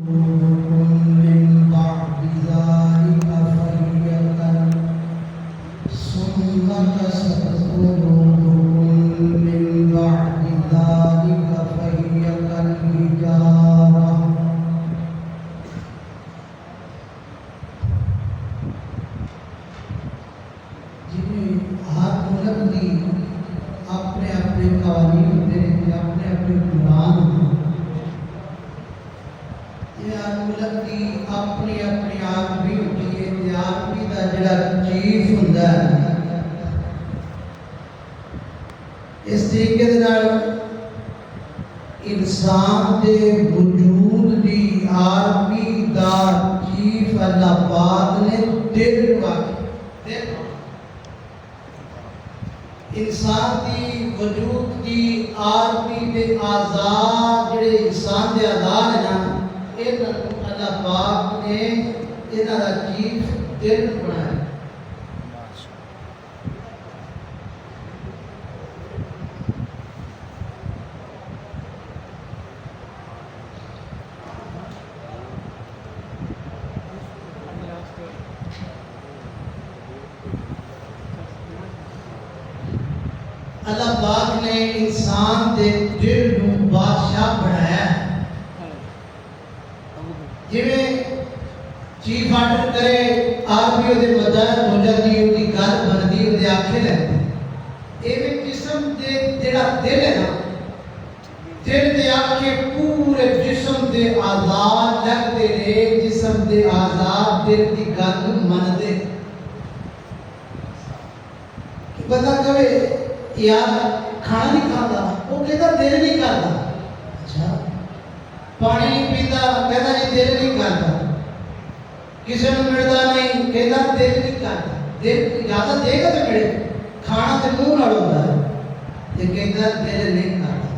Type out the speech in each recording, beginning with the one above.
من بعد ذلك فريقا ثم تستغفرون من بعد ذلك فريقا حجارة جنہیں ہر ملک کی اپنے اپنے قوانین ہوتے ہیں، اپنے اپنے قرآن ہوتے ہیں، ہر ملک کی اپنی اپنی آرمی ہوتی ہے، آرمی کا جڑا چیف ہوتا ہے اس طریقے انسان دے وجود دی آرمی دا چیف اللہ پاک نے دل واقعی انسان دی وجود دی آرمی دے آزاد جڑے انسان دے آزاد ہیں نا، اللہ پاک نے انہاں دا چیف دل بنایا۔ اللہ پاک نے انسان دے دل نو بادشاہ بنایا ہے۔ جویں چیف آرڈر کرے آرمی دے مدد ہو جاتی ہے، دی گل بنتی ہے، آنکھیں لگتی ایویں جسم دے جڑا دل ہے نا، دل دے آنکھیں پورے جسم دے آزاد لگتے رہے، جسم دے آزاد دل دی گل مندے۔ بندہ کہے یار کھانا نہیں کھاتا، وہ کہتا دل نہیں کرتا، اچھا پانی نہیں پیتا، کہتا جی دل نہیں کرتا، کسی نے ملتا نہیں، کہتا دل نہیں کرتا، دل اجازت دے گا تو ملے، کھانا تو منہ نال ہوتا ہے، یہ کہتا دل نہیں کرتا،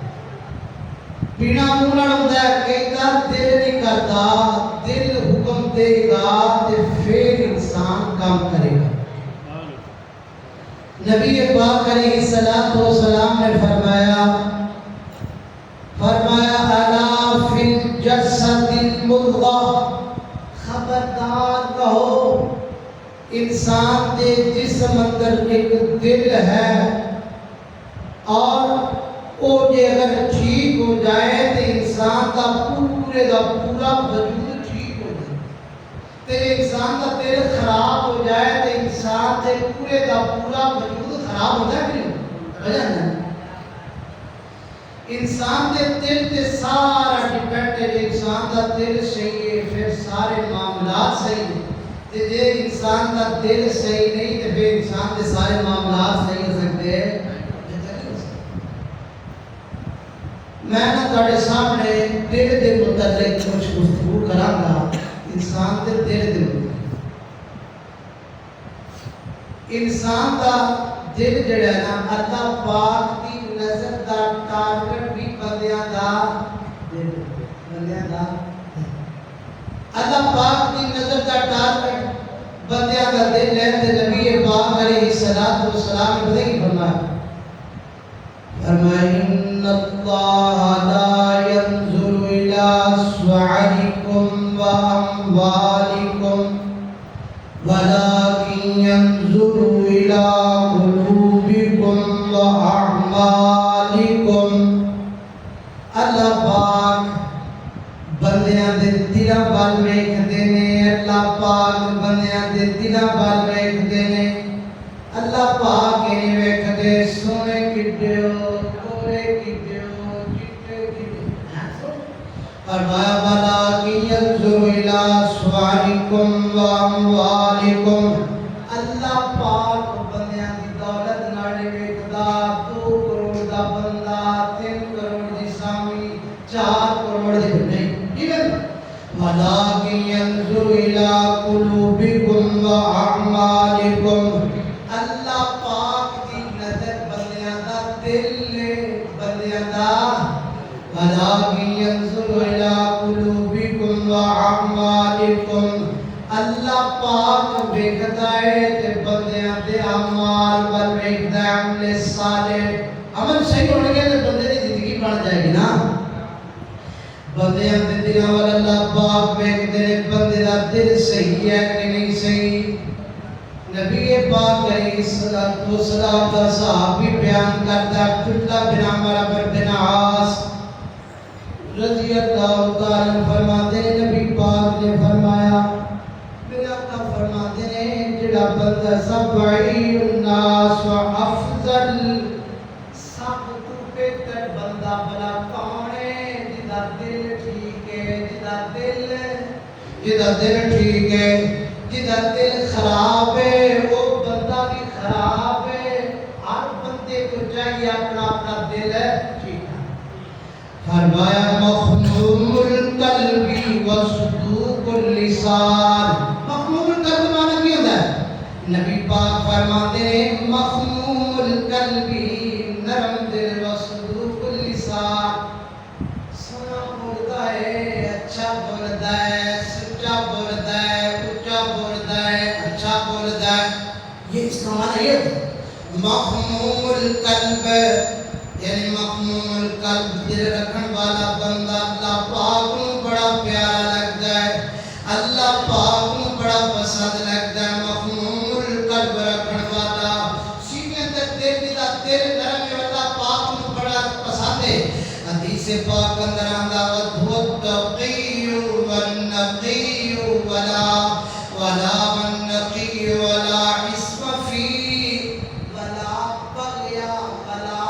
پینا منہ نال ہوتا ہے، کہتا دل نہیں کرتا، دل حکم دے گا تو پھر انسان کام کرے گا۔ نبی پاک علیہ السلام نے فرمایا الا فی الجسد المضغہ، خبردار کہو انسان دے جسم اندر ایک دل ہے، اور وہ جے اگر ٹھیک ہو جائے تو انسان کا پورے دا پورا وجود ٹھیک ہو جائے، تے انسان کا دل خراب ہو جائے تو انسان کے پورے دا پورا وجود خراب ہو جائے کہ نہیں؟ وجہ نہیں۔ انسان کے دل تے سارا ڈیپینڈ ہے، انسان کا دل صحیح ہے پھر سارے معاملات صحیح ہیں، تے جے انسان کا دل صحیح نہیں تو پھر انسان کے سارے معاملات صحیح ہو سکتے ہیں۔ میں نہ تھوڑے سامنے دل دے متعلق کچھ گفتگو کراں گا، انسان دے دل دے انسان دا دل جڑا ہے نا، اللہ پاک دی نظر دا ٹارگٹ بھی بندیاں دا دل، بندیاں دا اللہ پاک دی نظر دا ٹارگٹ بندیاں دا دل ہے۔ تے نبی پاک علیہ الصلوۃ والسلام نے بتائی فرمایا ان اللہ لا ينظر الى صورکم واموالکم ولكن ينظر الى قلوبکم واعمالکم۔ اللہ پاک بندیاں دے دلاں ول ویکھدے نے، اللہ پاک بندیاں دے دلاں ول ویکھدے نے، اللہ پاک نہیں ویکھدے سونے کڈے ہو، گورے کڈے ہو، چٹے کڈے ہو، فرمایا ولكن ينظر الى صورکم واموالکم۔ اللہ پاک بندیاں دی دولت نال ویکھدا، 2 کروڑ دا بندہ، 3 کروڑ دی سامی، 4 کروڑ دی نہیں، ولكن ينظر الى قلوبکم واعمالکم۔ اللہ پاک دی نظر بندیاں دا دل ہے، بندیاں دا ولكن ينظر الى قلوبکم واعمالکم۔ اللہ پاک ویکھدا ہے تے بندیاں دے اعمال ول ویکھدا ہے، عمل صالح، عمل صحیح ہونے کے تے بندے دی زندگی بن جائے گی نا۔ بندیاں دے دلاں ول اللہ پاک ویکھدے نے بندے دا دل صحیح ہے کہ نہیں صحیح. نبی پاک علیہ الصلوۃ والسلام دا صحابی بیان کرتا ہے عبداللہ بن عمرو بن عاص رضی اللہ تعالی عنہ فرماتے ہیں نبی پاک نے فرمایا میرے آقا فرماتے ہیں جڑا بندہ سبعی الناس و افضل سب تو بہتر بندہ بلا کون ہے جدا دل ٹھیک ہے جدا دل ٹھیک ہے جدا دل خراب ہے وہ بندہ بھی خراب ہے. ہر بندے کو چاہیے اپنا اپنا دل ہے ٹھیک ہے. فرمایا مخموم القلب وصدوق اللسان. مخموم القلب معنی کیا ہوتا ہے؟ نبی پاک فرماتے ہیں مخموم القلب نرم دل وصدوق اللسان. سنا بولتا ہے اچھا بولتا ہے سچا بولتا ہے اچھا بولتا ہے اچھا بولتا ہے. یہ اس کا معنی یہ مخموم القلب یعنی مخموم القلب دل رکھن والا بندہ اللہ پاک کو بڑا پیارا لگتا ہے اللہ پاک کو بڑا پسند لگتا ہے. مخموم القلب رکھن والا سینے تک دل دا دل نرم اللہ پاک کو بڑا پسند ہے. حدیث پاک اندر آندا والتقی والنقی ولا والنقی ولا اسم فی ولا بغیا ولا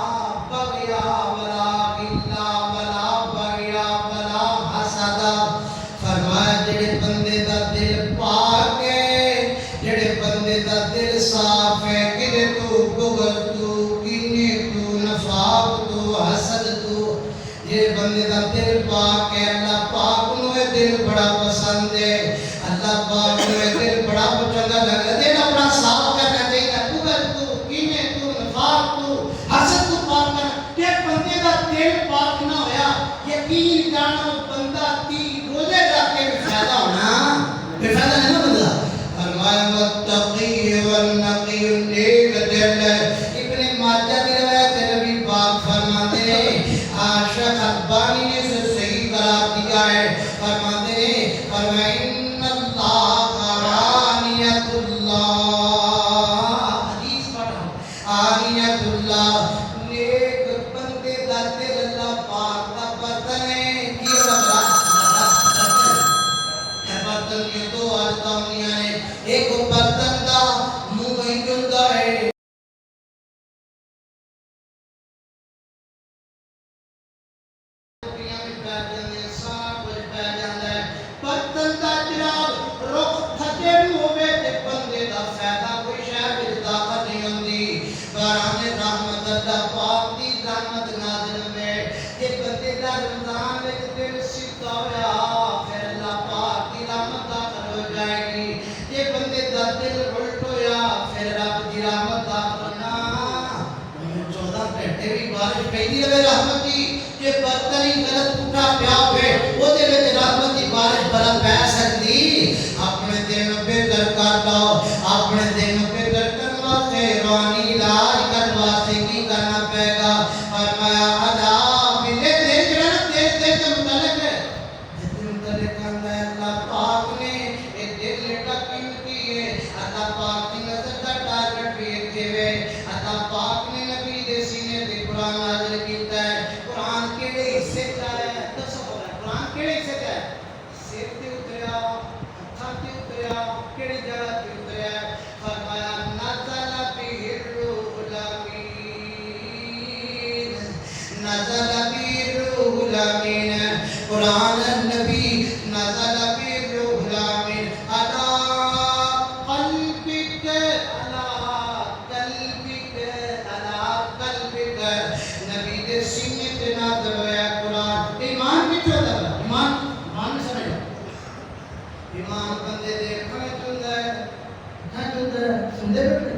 بغیا ولا غلا ولا بغیا ولا حسد. فرمایا جڑے بندے دا دل پاک ہے جڑے بندے دا دل صاف ہے کدے تو بغض تو کینے تو نفاق تو حسد تو جڑے بندے دا دل پاک ہے اللہ پاک نو اے دل بڑا پسند ہے اللہ پاک نو اے دل بڑا چنگا لگتا ہے. دل اپنا صاف کرنا چاہیے بغض تو کینے تو نفاق تو حسد تو پاک کرنا. کہ بندے دا دل پاک نہ ہویا یقین جانو بندہ 30 روزے رکھ کے بھی فائدہ ہونا بے فائدہ نہیں بندہ. فرمایا والتقی والنقی نیک دل. ابن ماجہ کی روایت ہے نبی پاک فرماتے ہیں شیخ البانی نے اسے صحیح قرار دیا ہے. فرماتے ہیں فرمایا ان اللہ آنیت اللہ حدیث پڑھا آنیت اللہ نیک بندے دا دل اللہ پاک دا برتن ہے. کی برتن یہ دو آجتاؤنیاں نے ایک برتن دا منہ وہی جلدہ ہے برتن دا جناب رخ تھکے بھی ہوئے تے بندے دا فائدہ کوئی شاید طاقت نہیں ہوندی. باران رحمت اللہ پاک دی رحمت نازل ہوئے تے بندے دا رمضان وچ دل سیدھا ہویا پھر اللہ پاک دی رحمت داخل ہو جائے گی. تے بندے دا دل الٹ ہویا پھر رب دی رحمت داخل ہونا. 14 گھنٹے بھی بارش پہندی رہے رحمت دی کہ برتن ہی غلط اٹھا پیا ہوئے وہ دے وچ رحمت دی بارش بلا پہ سکتی. اپنے دل نوں بہتر کر لو اپنے دل نوں بہتر کرن واسطے روحانی علاج کرن واسطے کی کرنا پائے گا. فرمایا ادا دل دل کے متعلق ہے دل متعلق ہے اللہ پاک نے یہ دل ایڈا قیمتی ہے. اللہ پاک کی نظر دا ٹارگٹ بھی اتنے ہے. اللہ پاک نے نبی دے سینے تے قرآن نازل کیتا ہے. قرآن کیڑے حصے چ ہے دسو قرآن کیڑے حصے چ ہے؟ سر تے اتریا ہتھاں تے اتریا کیڑی جگہ تے اتریا؟ فرمایا نزل به الروح الامین نزل به الروح الامین. قرآن نبی نزل به الروح الامین علی قلبک نبی دے سینے تے نازل ہویا قرآن. ایمان کتھے ہوتا ہے؟ ایمان میں سمجھ لو ایمان بندے دے اکھاں وچ ہوندا ہے سندے بیٹھے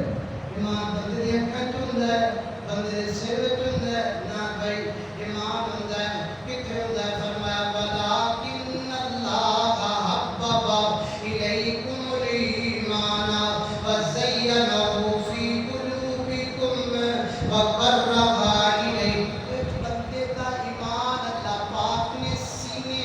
ایمان بندے دے اکھاں وچ ہوندا ہے بندے دے سر وچ ہوندا ہے نہ بھائی ایمان ہوندا ہے کتھے ہوندا ہے؟ فرمایا ولکن اللہ حبب الیکم الایمان وزینہ فی قلوبکم وقرہ الیکم. بندے دا ایمان اللہ پاک نے سینے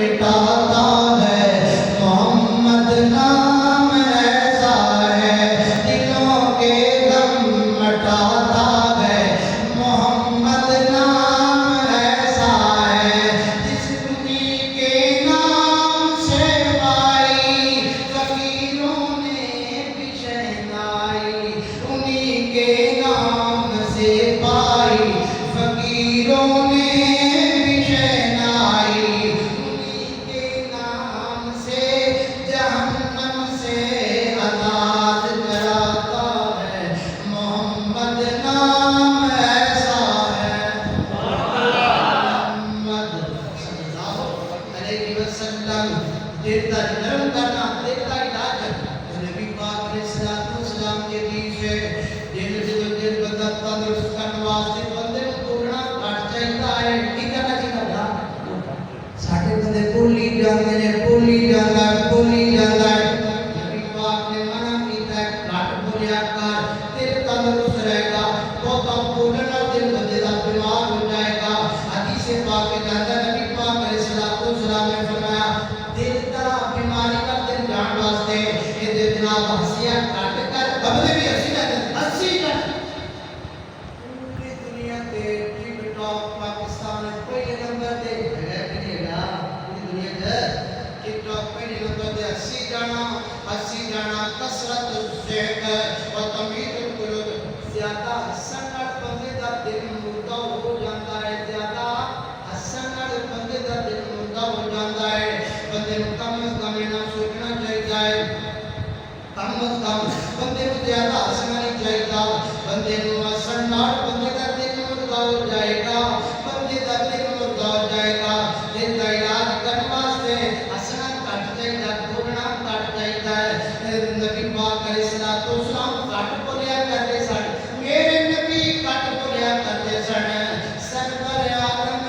مٹاتا ہے محمد نام ایسا ہے دلوں کے غم مٹاتا ہے محمد نام ایسا ہے جس انہی کے نام سے پائی فقیروں نے بھی شہنائی انہی کے نام سے پائی فقیروں نے بھی شہنائی انہی کے نام سے جہنم سے آزاد کراتا ہے محمد نام ایسا ہے محمد صلی اللہ علیہ وسلم دیتا نرم کرنا دیتا علاج نبی پاک علیہ السلام کے دیشے دل بندہ تندرست کرنے واسطے بندے کو توڑنا کٹ چاہیتا ہے کی کرنا چاہیتا ساڑھے بندے بولی جاندے نے بولی جاندہ ہے نبی پاک نے منع کیتا ہے کٹ بولیا کر دل تندرست رہے گا بہتا بولنا دل بندے دا بیمار ہو جائے گا حدیث پاک کے جاندہ نبی پاک علیہ السلام نے فرمایا دل طرح بیماری کا دل جان واسطے یہ دل جناب ہنسیاں کٹ کر بندے بھی ہنسی جاتے ہنسی کر پوری دنیا تے ٹک ٹاک پاکستان پہلے نمبر تے ہے کہ نہیں ہے پوری دنیا تے ٹک ٹاک پہلے نمبر تے ہنسی جانا کثرت الذکر و تمید القلوب زیادہ ہسن نال بندے دا دل مردہ ہو جاتا ہے زیادہ ہسن نال بندے دا دل مردہ ہو جاتا ہے بندے نوں کم از کم نہ سوچنا چاہیے کم از کم بندے کو زیادہ ہسنا نہیں چاہیے بندے نوں ہسن نال بندے دا دل مردہ ہو جائے گا بندے دا دل مردہ ہو جائے گا دل دا علاج کرنے واسطے ہسنا کٹ چاہیے بولنا کٹ چاہیے نبی پاک علیہ السلام کٹ بولیا کرتے سن میرے نبی کٹ بولیا کرتے سن سرور عالم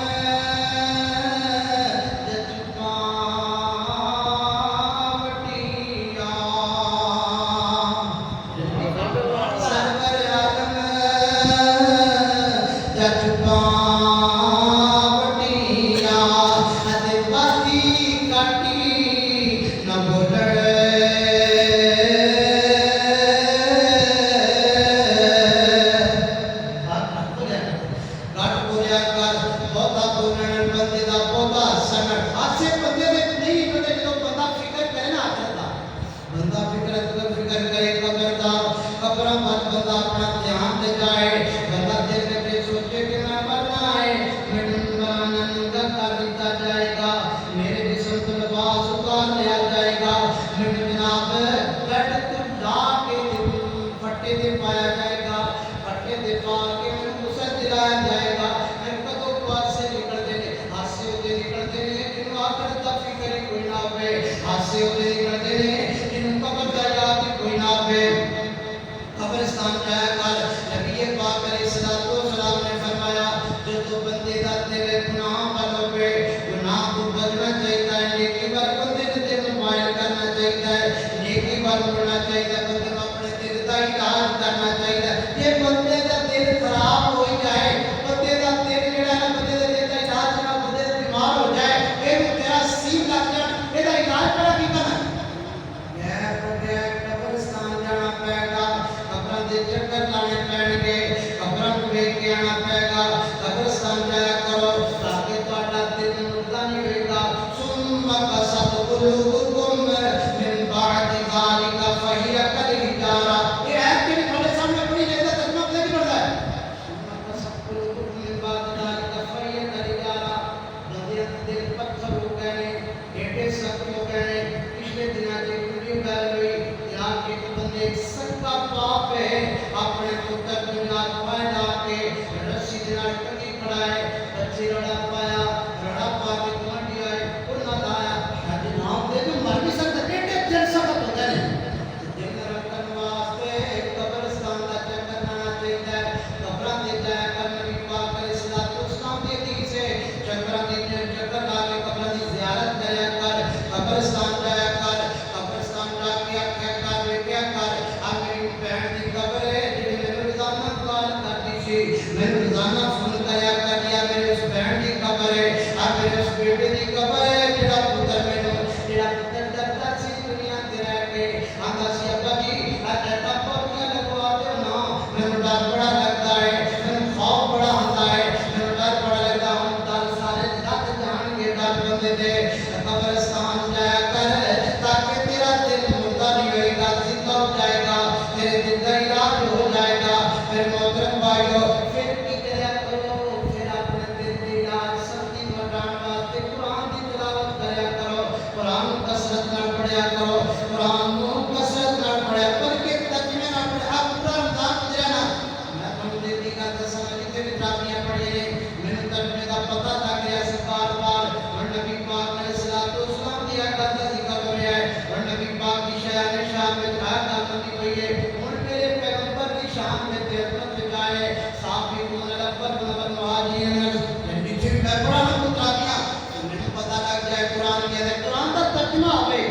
قبرستان جایا کر نبی پاک علیہ السلام نے فرمایا جو تو بندے دا دل گناہ والوں پہ گناہ کو بچنا چاہیے ہے نیکی بار بندے نے دل مائل کرنا چاہیے ہے نیکی بار بڑھنا چاہیے بندے کو اپنے دل دا علاج کرنا چاہیے یہ بندے دا دل خراب ہو جائے بندے دا دل جڑا ہے بندے دے دل دا علاج نہ بندے بیمار ہو جائے اے تیرا سین لگ جائے اے دا علاج کرا کی کرنا قبرستان جانا پائے گا قبروں دے چکر لانے پڑیں گے قبروں کو دیکھ کے آنا پائے گا قبرستان جایا کرو تاکہ تہاڈا دل مردہ نہیں ہوئے گا ثم قست قلوبکم من بعد ذلک فہی کالحجارہ یہ ہے کہ تھوڑے سامنے پڑھی جائے گا ترجمہ پتہ نہیں پڑتا ہے ثم قست قلوبکم من بعد ذلک فہی کالحجارہ بندے دل پتھر ہو گئے ایڈے سخت ہو گئے پچھلے دنوں کی ویڈیو بیل ہوئی یہاں کے بندے ایک سکا باپ ہے اپنے پتر دنیا پیدا کے رسی دنیا ٹنگی کھڑا ہے بچے رڑا پایا رڑا پا کے گوانڈی آئے انہاں لایا شاید نام دے تو مر بھی سکتا ایڈے دل سخت ہوتا ہے دل رکھن واسطے قبرستان دا چکر لانا چاہیے قبراں دے جایا کر نبی پاک علیہ السلام دے دی سے چکراں دے چکر لا کے قبراں دی زیارت کریا کر قبرستان جایا کر قبرستان جا کے آکھیا کر بیٹھیا کر آ میری بہن دی قبر ہے جڑی میں روزانہ کال کرتی سی میں روزانہ فون کریا کر یا میرے اس بہن دی قبر ہے آ میرے اس بیٹے دی قبر ہے جڑا پتہ لگ گیا سی بار بار اور نبی پاک علیہ الصلوۃ والسلام دی گل دا ذکر ہو رہا ہے اور نبی پاک کی شان میں گل ہوندی ہوئی ہے ہن میرے پیغمبر کی شان میں عظمت جائے سابقون الاولون والمہاجرین جی میں قرآن کو تراکیا مجھے پتہ لگ جائے قرآن کیا ہے قرآن کا ترجمہ ہوئے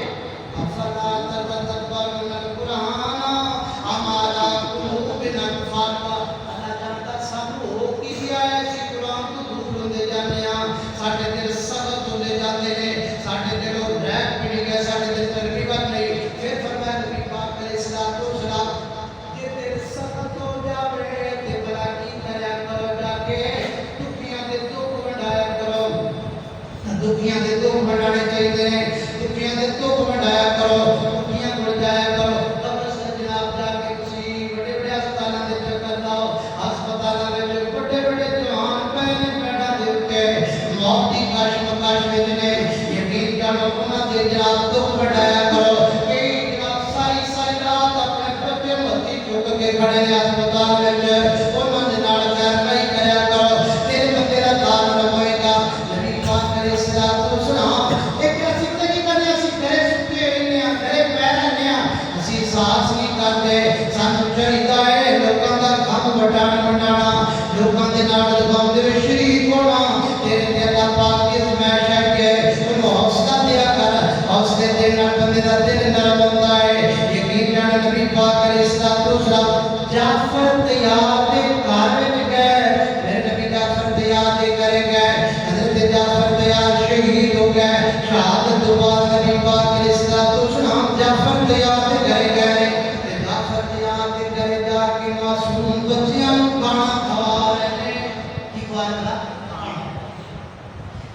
افلا تدبرون القرآن ہمارا قلوب نقفاتا اللہ جانتا سانو ہو کی دیا ہے اسی قرآن کو دور ہوندے جانے ہیں ساڑھے دل سخت ہوندے جاتے ہیں ساڑھے دلوں ریک پڑی گئے ساڑھے دل ترغیبت نہیں پھر فرمایا نبی پاک علیہ الصلوۃ والسلام یہ دل سخت ہو جاوے تے بلا کی کریا کرو جا کے دکھیاں دے دکھ وڈایا کرو دکھیاں دے دکھ وڈانے چاہیے ہیں دکھیاں دے دکھ وڈایا کرو دکھیاں وڈ جایا کرو قبر سے جناب جا کے کسی بڑے بڑے ہسپتالاں دے چکر لاؤ ہسپتالاں وچ بڑے بڑے جوان پہنے پیڑاں دے اوتے موت دی کشمکش وچ نے یقین جانو انہاں دے جناب دکھ وڈایا کرو کہ جناب ساری ساری رات اپنے بچے متی چک کے کھڑے نے ہسپتال وچ انہاں دے نال خیر نہیں کریا کرو تیرے بندے دا دار نہ ہوئے گا نبی پاک علیہ الصلوۃ والسلام ایک زندگی کرنے اسی گھرے ستے رہنے ہیں گھرے پہ رہنے ہیں اسی سانس نہیں کرتے سانو چاہیدا ہے لوکاں دا کم وڈانا لوکاں دے نال غم دے وچ شریک ہونا تیرے تے اللہ پاک دی فرمائش ہے کہ انہوں حوصلہ دیا کر حوصلے دے نال بندے دا دل نرم ہوندا ہے یقین جان نبی پاک علیہ الصلوۃ والسلام جعفر تیار دے گھر وچ گئے میرے نبی جعفر تیار دے کرے گئے حضرت جعفر تیار شہید ہو گئے شہادت تو بعد نبی پاک علیہ الصلوۃ والسلام جعفر تیار دے گھر گئے تے جعفر تیار دے گھر جا کے معصوم بچیاں نوں کھانا کھوا رہے نے کی کھوانا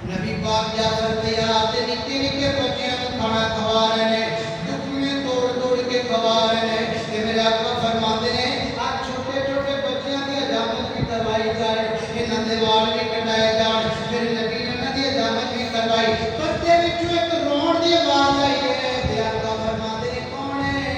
نبی پاک جعفر تیار دے نکے نکے بچیاں نوں کھانا کھوا رہے نے دکھ میں توڑ توڑ کے کھوا رہے نے تے میرے آقا فرماتے ہیں آج چھوٹے چھوٹے بچیاں دی حجامت بھی کروائی جائے انہاں دے وال بھی کٹائے جان میرے نبی نے انہاں دی حجامت بھی کروائی پردے وچوں ایک رون دی آواز آئی ہے تے آقا فرماتے ہیں کون ہے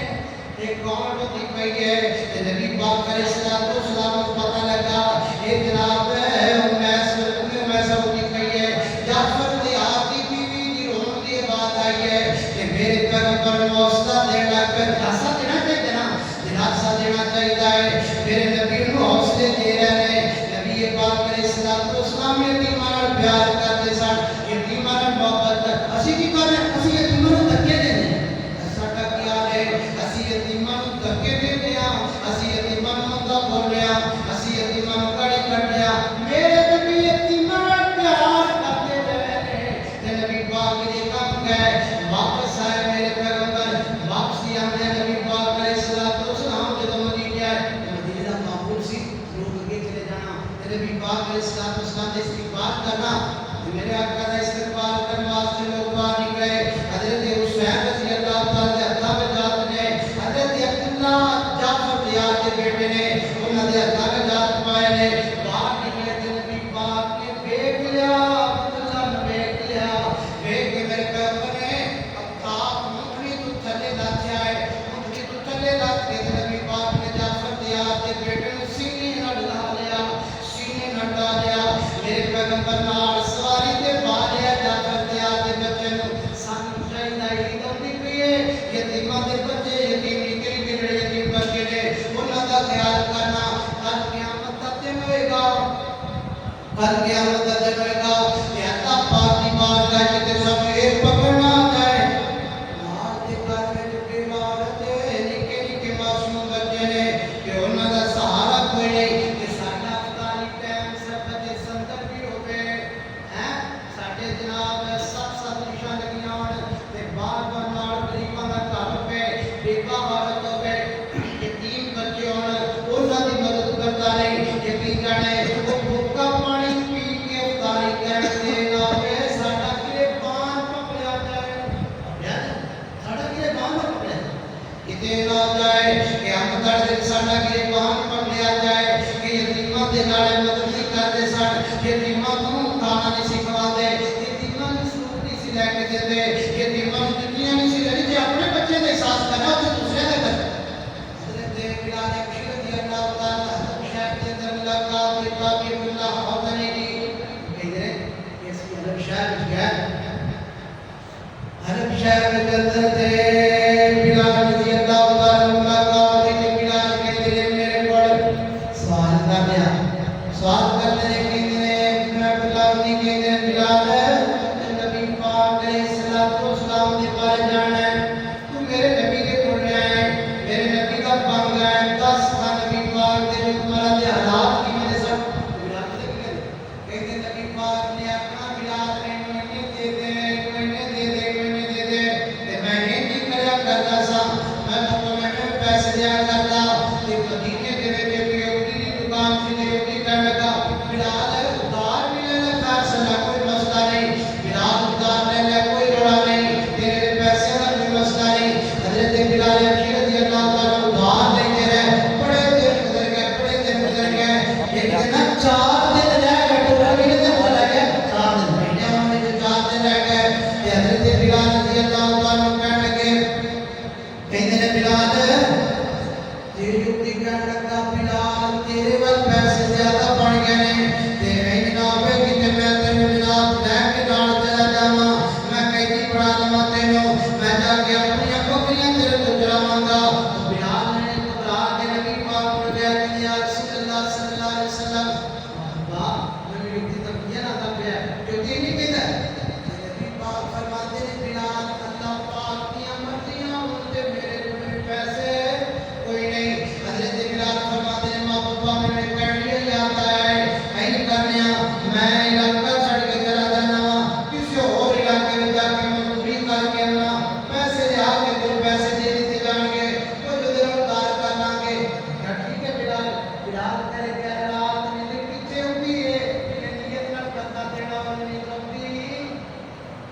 یہ کون ہوتی پئی ہے تے نبی پاک علیہ الصلوۃ والسلام کو پتہ لگا یہ جناب ہے امیس ہوتی پئی ہے جعفر تیار دی بیوی دی رون دی آواز آئی ہے کہ میرے پیغمبر حوصلہ دینا دلاسا دینا چاہیے نا دلاسا دینا چاہیے میرے نبی نو حوصلے دے رہے ہیں نبی پاک علیہ الصلوۃ والسلام یتیماں نال پیار کرتے سن یتیماں نال محبت اسی کی کرنے اسی یتیماں نوں دھکے دینے ساڈا کی حال ہے اسی یتیماں نوں دھکے دینے ہاں اسی یتیماں نوں مندا بولنے ہاں اسی یتیماں نوں گالی کڈنے ہاں میرے نبی یتیماں نال پیار کرتے رہے تے نبی پاک دے کم گئے واپس آئے میرے پیغمبر واپسی آنے نبی پاک علیہ الصلوۃ والسلام جدوں مدینے آئے مدینے دا معمول سی لوگ اگے چلے جانا نبی پاک علیہ الصلوۃ والسلام دے استقبال کرنا میرے آقا دا استقبال کرنے واسطے لوگ باہر نکلے حضرت حسین رضی اللہ تعالی ہتھاں وچ ہاتھ نے حضرت عبداللہ جعفر تیار دے بیٹے نے انہاں دے ہتھاں وچ ہاتھ پائے نے باہر نکلے تے نبی پاک نے دیکھ لیا عبداللہ نے دیکھ لیا دیکھ کے میرے پیغمبر نے افتاب مٹھی تو تھلے لاچیا ہے مٹھی تو تھلے لاچ کے نبی پاک نے جعفر تیار دے بیٹے نوں سینے نال لا لیا سینے نال لا لیا میرے پیغمبر نال سواری تے پا لیا جعفر تیار دے بچے نوں سانو چاہیدا عید ہوندی پئی ہے یتیماں دے بچے یتیم نکے نکے جڑے یتیم بچے نے انہاں دا خیال کرنا کل قیامت دا دن ہوئے گا کل قیامت دا دن ہوئے گا کہ اللہ پاک دی بارگاہ وچ سانو اے پکڑنا جائے ماں دے گھر وچ بیمار تے نکے نکے معصوم بچے نے کہ انہاں دا سہارا کوئی نہیں کہ ساڈا افطاری ٹائم سبت دے سندر بھی ہوے ہیں ساڈے جناب سب نشان لگیاں ہون تے بار بار نال غریباں دا گھر پہ بیوہ عورت ہوے یتیم بچے ہون انہاں دی مدد کرتا نہیں یقین جانے وہ بھوکا پانی پی کے افطاری کرتے نہ ہوئے ساڈا گریبان پکڑیا جائے ساڈا گریبان پکڑیا کتے نہ جائے کہ ہم دے ساڈا گریبان پکڑیا جائے کہ یتیماں دے نال مدد نہیں کرتے سن یتیماں نوں کھانا نہیں سکھواندے یتیماں نوں سوٹ نہیں سی لے کے دیندے یتیماں نوں جتیاں نہیں سی لینی تے اپنے بچے دا احساس کرنا تے دوسرے دا کر حضرت بلال بشیر رضی اللہ تعالی عنہ شاہد دے اندر ملاقات ہوئی باقی اللہ حوضنی دی ادھر شہر گیا عرب شہر کے اندر تے بلال رضی اللہ تعالی ملاقات ہوئی تے بلال کہتے ہیں میرے کو سوال کر دیا سوال کرنے نے کہتے میں بلال نہیں کہتے ہیں بلال نبی پاک علیہ الصلوۃ والسلام کے بارے جانا ہے تو میرے نبی کے کول رہا ہے میرے نبی کا بنگ ہے 10 نبی پاک دے تمہارا دے حالات کی وجہ سے بلال کہتے نبی پاک نے اپنا بلال نے مہینے دے دے مہینے دے دے مہینے دے دے تے میں نہیں کریا کرتا سا میں تو میں پیسے دیا کرتا تے مدینے دے وچ یہودی دی دکان سی یہودی کہنے لگا بلال ادھار ملے نا فیصلہ کوئی مسئلہ نہیں بلال ادھار لے لے کوئی روڑا نہیں تیرے پیسے کا کوئی مسئلہ نہیں حضرت بلال رضی اللہ تعالی ادھار لیتے رہے بڑے دن گزر گئے ایک دن 4 دن رہ گئے ٹوٹل مہینے دن ہو گئے 4 دن مہینے ہونے جو 4 دن رہ گئے تے حضرت بلال رضی اللہ تعالی کہنے لگے کہتے ہیں بلال تیری یوتی کہنے لگا بلال تیرے وال پیسے زیادہ بڑھ گئے ہیں تے اے جناب کہ میں تینوں جناب لے کے نال چلا جاواں میں کہتی پڑھا لواں تینوں میں جا کے اپنی بکریاں تیرے تو چراواں گا بلال نے گھبرا کے نبی پاک کو کہا کہ یا رسول اللہ صلی اللہ علیہ وسلم واہ میں یوتی تک یہ نہ تھا یوتی نہیں کہتا نبی پاک فرماتے ہیں بلال اللہ پاک کی مرضیاں ان تے میرے پیسے کوئی نہیں حضرت بلال فرماتے ہیں ماں باپ میں کہنے یاد آیا ہے نہیں کرنیا میں علاقہ چھڑ کے چلا جانا کسی اور علاقے میں جا کے مزدوری کر کے آنا پیسے لے آ کے کوئی پیسے دے دیتے جان گے کچھ دیر ادھار کر لیں گے ٹھیک ہے بلال بلال کرے کہ رات نیند پیچھے ہوتی ہے نیت نہ کرتا دینا نہیں ہوتی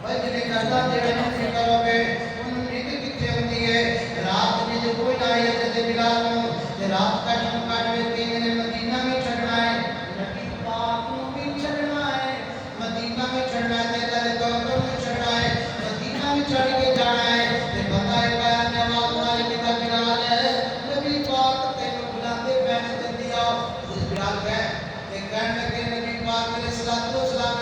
بھائی جنہیں کرتا دینا نہیں کرو گے ان نیند پیچھے ہوتی ہے رات میں جو کوئی نہ آئی حضرت بلال کو رات کا شم کر کے مدینہ میں چھڑنا ہے نبی پاک کو بھی چھڑنا ہے مدینہ میں چھڑنا ہے اللہ دے میں چھڑنا ہے مدینہ میں چڑھ کے جانا ہے تے بتائے پایا نواز مالک کا بلال ہے نبی پاک تینوں بلاندے پہنے جلدی آؤ بلال گئے تے کہنے لگے نبی پاک علیہ الصلوۃ والسلام